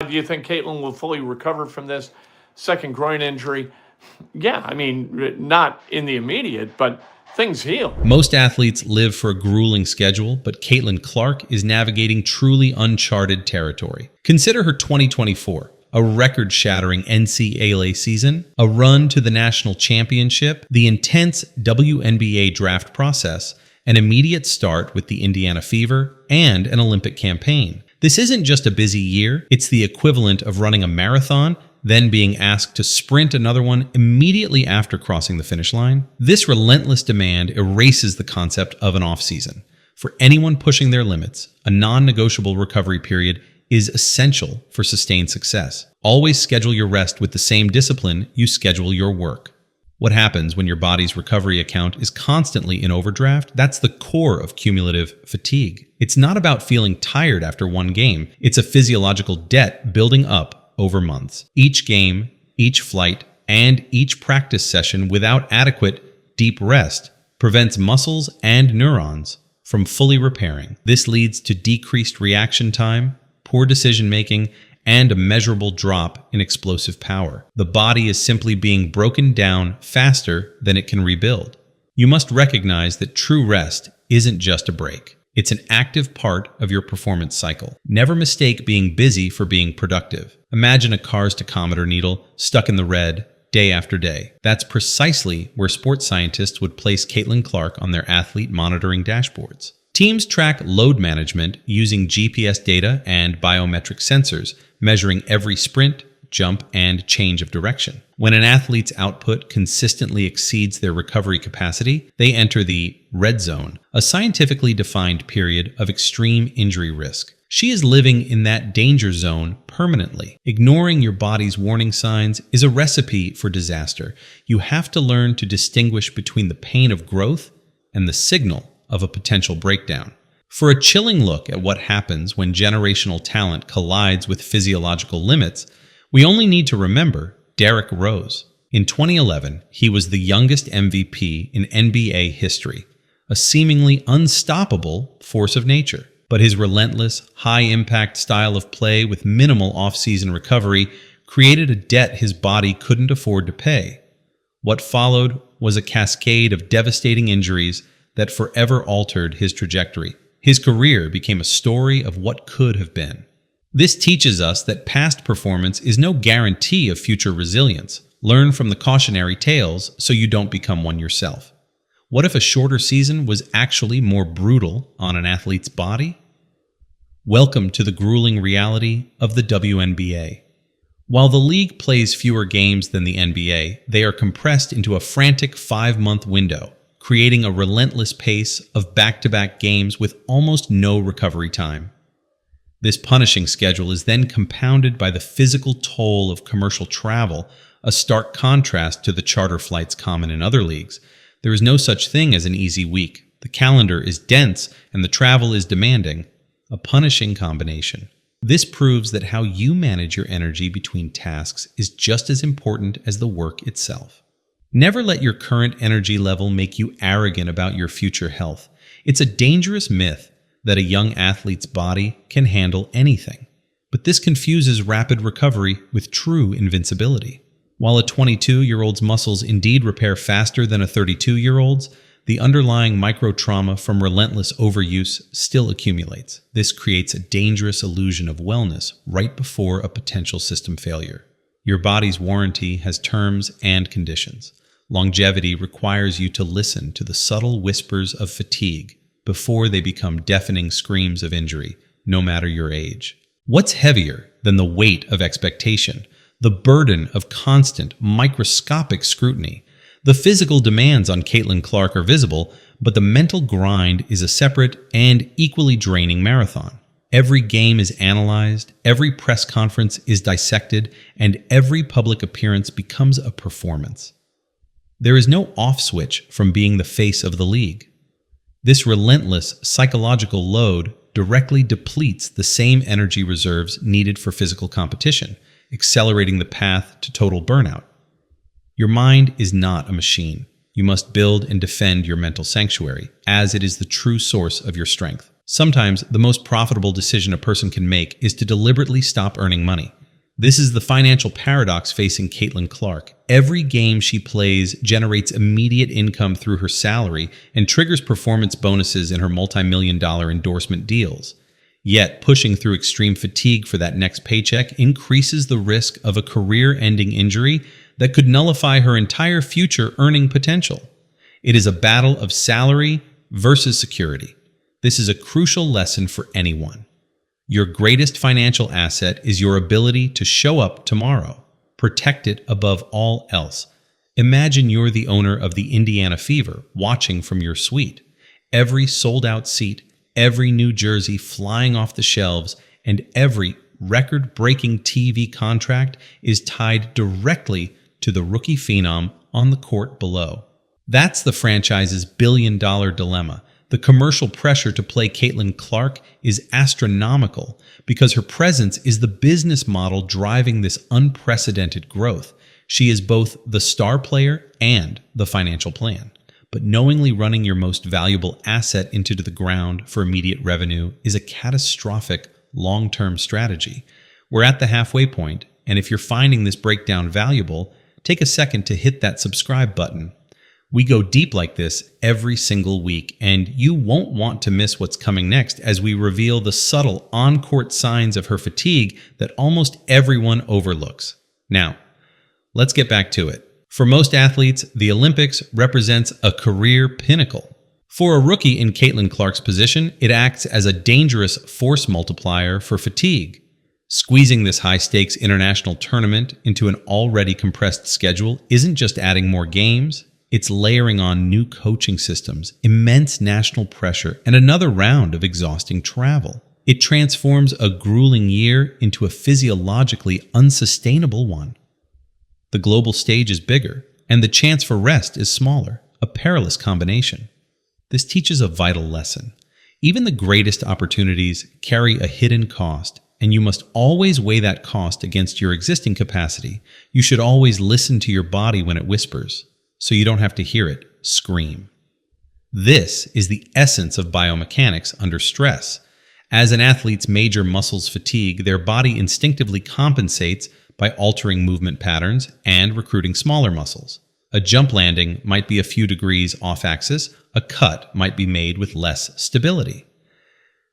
Do you think Caitlin will fully recover from this second groin injury? Yeah, I mean, not in the immediate, but things heal. Most athletes live for a grueling schedule, but Caitlin Clark is navigating truly uncharted territory. Consider her 2024, a record-shattering NCAA season, a run to the national championship, the intense WNBA draft process, an immediate start with the Indiana Fever, and an Olympic campaign. This isn't just a busy year, it's the equivalent of running a marathon, then being asked to sprint another one immediately after crossing the finish line. This relentless demand erases the concept of an off-season. For anyone pushing their limits, a non-negotiable recovery period is essential for sustained success. Always schedule your rest with the same discipline you schedule your work. What happens when your body's recovery account is constantly in overdraft? That's the core of cumulative fatigue. It's not about feeling tired after one game. It's a physiological debt building up over months. Each game, each flight, and each practice session without adequate, deep rest prevents muscles and neurons from fully repairing. This leads to decreased reaction time, poor decision-making, and a measurable drop in explosive power. The body is simply being broken down faster than it can rebuild. You must recognize that true rest isn't just a break. It's an active part of your performance cycle. Never mistake being busy for being productive. Imagine a car's tachometer needle stuck in the red day after day. That's precisely where sports scientists would place Caitlin Clark on their athlete monitoring dashboards. Teams track load management using GPS data and biometric sensors, measuring every sprint, jump, and change of direction. When an athlete's output consistently exceeds their recovery capacity, they enter the red zone, a scientifically defined period of extreme injury risk. She is living in that danger zone permanently. Ignoring your body's warning signs is a recipe for disaster. You have to learn to distinguish between the pain of growth and the signal of a potential breakdown. For a chilling look at what happens when generational talent collides with physiological limits, we only need to remember Derrick Rose. In 2011, he was the youngest MVP in NBA history, a seemingly unstoppable force of nature. But his relentless, high-impact style of play with minimal off-season recovery created a debt his body couldn't afford to pay. What followed was a cascade of devastating injuries that forever altered his trajectory. His career became a story of what could have been. This teaches us that past performance is no guarantee of future resilience. Learn from the cautionary tales so you don't become one yourself. What if a shorter season was actually more brutal on an athlete's body? Welcome to the grueling reality of the WNBA. While the league plays fewer games than the NBA, they are compressed into a frantic 5-month window, creating a relentless pace of back-to-back games with almost no recovery time. This punishing schedule is then compounded by the physical toll of commercial travel, a stark contrast to the charter flights common in other leagues. There is no such thing as an easy week. The calendar is dense and the travel is demanding, a punishing combination. This proves that how you manage your energy between tasks is just as important as the work itself. Never let your current energy level make you arrogant about your future health. It's a dangerous myth that a young athlete's body can handle anything. But this confuses rapid recovery with true invincibility. While a 22-year-old's muscles indeed repair faster than a 32-year-old's, the underlying micro-trauma from relentless overuse still accumulates. This creates a dangerous illusion of wellness right before a potential system failure. Your body's warranty has terms and conditions. Longevity requires you to listen to the subtle whispers of fatigue before they become deafening screams of injury, no matter your age. What's heavier than the weight of expectation, the burden of constant, microscopic scrutiny? The physical demands on Caitlin Clark are visible, but the mental grind is a separate and equally draining marathon. Every game is analyzed, every press conference is dissected, and every public appearance becomes a performance. There is no off switch from being the face of the league. This relentless psychological load directly depletes the same energy reserves needed for physical competition, accelerating the path to total burnout. Your mind is not a machine. You must build and defend your mental sanctuary, as it is the true source of your strength. Sometimes the most profitable decision a person can make is to deliberately stop earning money. This is the financial paradox facing Caitlin Clark. Every game she plays generates immediate income through her salary and triggers performance bonuses in her multi-million-dollar endorsement deals. Yet, pushing through extreme fatigue for that next paycheck increases the risk of a career-ending injury that could nullify her entire future earning potential. It is a battle of salary versus security. This is a crucial lesson for anyone. Your greatest financial asset is your ability to show up tomorrow. Protect it above all else. Imagine you're the owner of the Indiana Fever watching from your suite. Every sold-out seat, every new jersey flying off the shelves, and every record-breaking TV contract is tied directly to the rookie phenom on the court below. That's the franchise's billion-dollar dilemma. The commercial pressure to play Caitlin Clark is astronomical because her presence is the business model driving this unprecedented growth. She is both the star player and the financial plan. But knowingly running your most valuable asset into the ground for immediate revenue is a catastrophic long-term strategy. We're at the halfway point, and if you're finding this breakdown valuable, take a second to hit that subscribe button. We go deep like this every single week, and you won't want to miss what's coming next as we reveal the subtle on-court signs of her fatigue that almost everyone overlooks. Now, let's get back to it. For most athletes, the Olympics represents a career pinnacle. For a rookie in Caitlin Clark's position, it acts as a dangerous force multiplier for fatigue. Squeezing this high-stakes international tournament into an already compressed schedule isn't just adding more games. It's layering on new coaching systems, immense national pressure, and another round of exhausting travel. It transforms a grueling year into a physiologically unsustainable one. The global stage is bigger, and the chance for rest is smaller, a perilous combination. This teaches a vital lesson. Even the greatest opportunities carry a hidden cost, and you must always weigh that cost against your existing capacity. You should always listen to your body when it whispers, so you don't have to hear it scream. This is the essence of biomechanics under stress. As an athlete's major muscles fatigue, their body instinctively compensates by altering movement patterns and recruiting smaller muscles. A jump landing might be a few degrees off-axis, a cut might be made with less stability.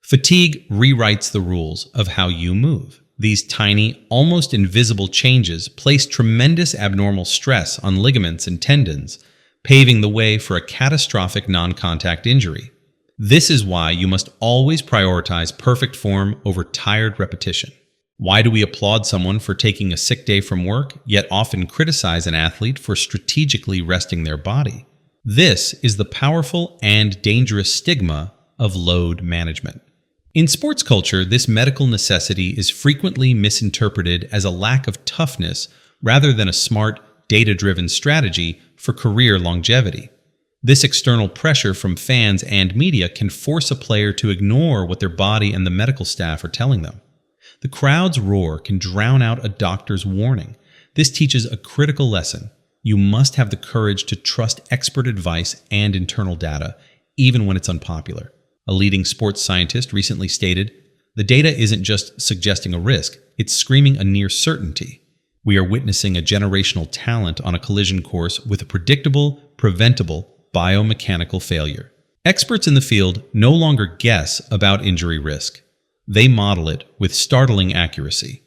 Fatigue rewrites the rules of how you move. These tiny, almost invisible changes place tremendous abnormal stress on ligaments and tendons, paving the way for a catastrophic non-contact injury. This is why you must always prioritize perfect form over tired repetition. Why do we applaud someone for taking a sick day from work, yet often criticize an athlete for strategically resting their body? This is the powerful and dangerous stigma of load management. In sports culture, this medical necessity is frequently misinterpreted as a lack of toughness rather than a smart, data-driven strategy for career longevity. This external pressure from fans and media can force a player to ignore what their body and the medical staff are telling them. The crowd's roar can drown out a doctor's warning. This teaches a critical lesson. You must have the courage to trust expert advice and internal data, even when it's unpopular. A leading sports scientist recently stated, "The data isn't just suggesting a risk, it's screaming a near certainty." We are witnessing a generational talent on a collision course with a predictable, preventable, biomechanical failure. Experts in the field no longer guess about injury risk. They model it with startling accuracy.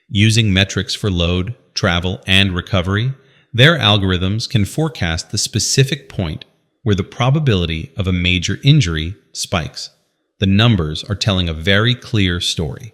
Using metrics for load, travel, and recovery, their algorithms can forecast the specific point where the probability of a major injury spikes. The numbers are telling a very clear story.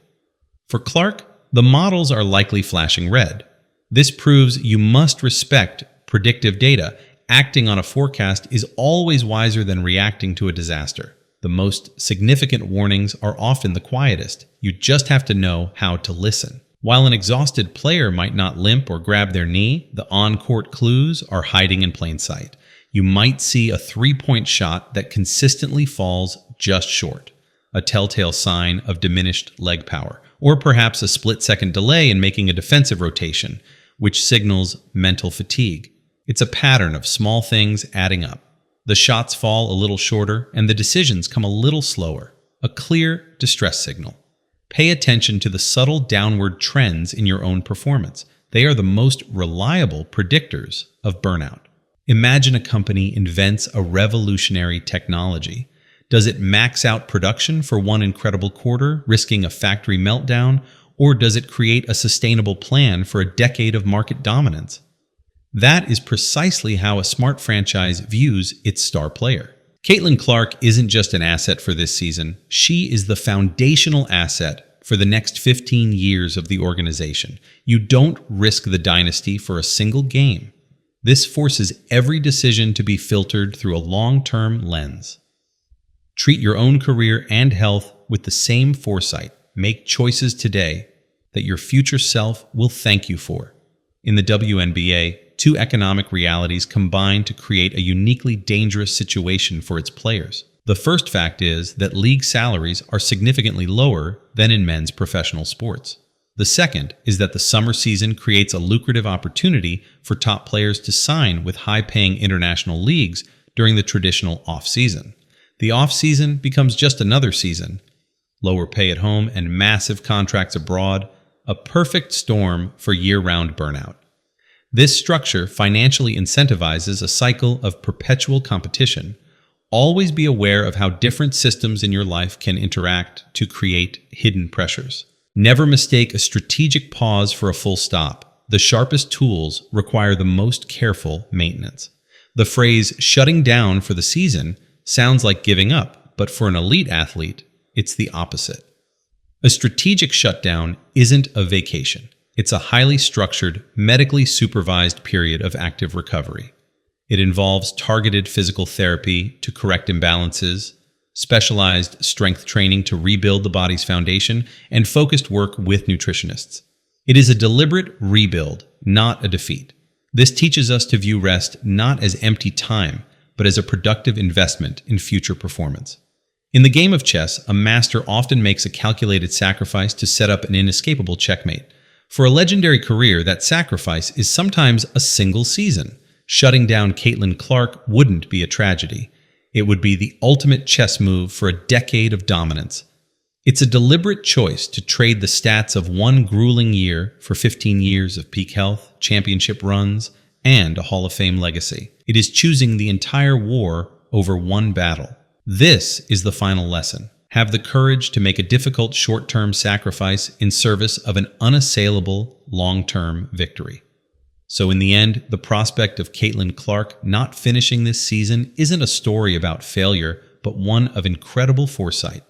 For Clark, the models are likely flashing red. This proves you must respect predictive data. Acting on a forecast is always wiser than reacting to a disaster. The most significant warnings are often the quietest. You just have to know how to listen. While an exhausted player might not limp or grab their knee, the on-court clues are hiding in plain sight. You might see a three-point shot that consistently falls just short, a telltale sign of diminished leg power, or perhaps a split-second delay in making a defensive rotation, which signals mental fatigue. It's a pattern of small things adding up. The shots fall a little shorter, and the decisions come a little slower. a clear distress signal. Pay attention to the subtle downward trends in your own performance. They are the most reliable predictors of burnout. Imagine a company invents a revolutionary technology. Does it max out production for one incredible quarter, risking a factory meltdown, or does it create a sustainable plan for a decade of market dominance? That is precisely how a smart franchise views its star player. Caitlin Clark isn't just an asset for this season. She is the foundational asset for the next 15 years of the organization. You don't risk the dynasty for a single game. This forces every decision to be filtered through a long-term lens. Treat your own career and health with the same foresight. Make choices today that your future self will thank you for. In the WNBA, two economic realities combine to create a uniquely dangerous situation for its players. The first fact is that league salaries are significantly lower than in men's professional sports. The second is that the summer season creates a lucrative opportunity for top players to sign with high-paying international leagues during the traditional off-season. The off-season becomes just another season. Lower pay at home and massive contracts abroad, a perfect storm for year-round burnout. This structure financially incentivizes a cycle of perpetual competition. Always be aware of how different systems in your life can interact to create hidden pressures. Never mistake a strategic pause for a full stop. The sharpest tools require the most careful maintenance. The phrase shutting down for the season sounds like giving up, but for an elite athlete, it's the opposite. A strategic shutdown isn't a vacation. It's a highly structured, medically supervised period of active recovery. It involves targeted physical therapy to correct imbalances, specialized strength training to rebuild the body's foundation, and focused work with nutritionists. It is a deliberate rebuild, not a defeat. This teaches us to view rest not as empty time, but as a productive investment in future performance. In the game of chess, a master often makes a calculated sacrifice to set up an inescapable checkmate. For a legendary career, that sacrifice is sometimes a single season. Shutting down Caitlin Clark wouldn't be a tragedy. It would be the ultimate chess move for a decade of dominance. It's a deliberate choice to trade the stats of one grueling year for 15 years of peak health, championship runs, and a Hall of Fame legacy. It is choosing the entire war over one battle. This is the final lesson. Have the courage to make a difficult short-term sacrifice in service of an unassailable long-term victory. So in the end, the prospect of Caitlin Clark not finishing this season isn't a story about failure, but one of incredible foresight.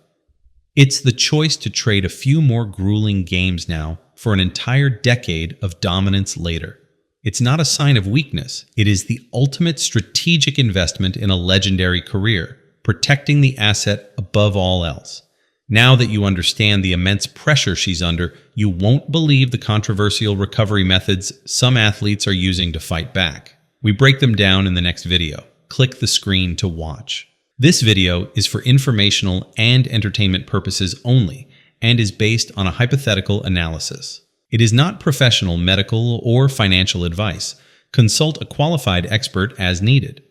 It's the choice to trade a few more grueling games now for an entire decade of dominance later. It's not a sign of weakness. It is the ultimate strategic investment in a legendary career, protecting the asset above all else. Now that you understand the immense pressure she's under, you won't believe the controversial recovery methods some athletes are using to fight back. We break them down in the next video. Click the screen to watch. This video is for informational and entertainment purposes only and is based on a hypothetical analysis. It is not professional medical or financial advice. Consult a qualified expert as needed.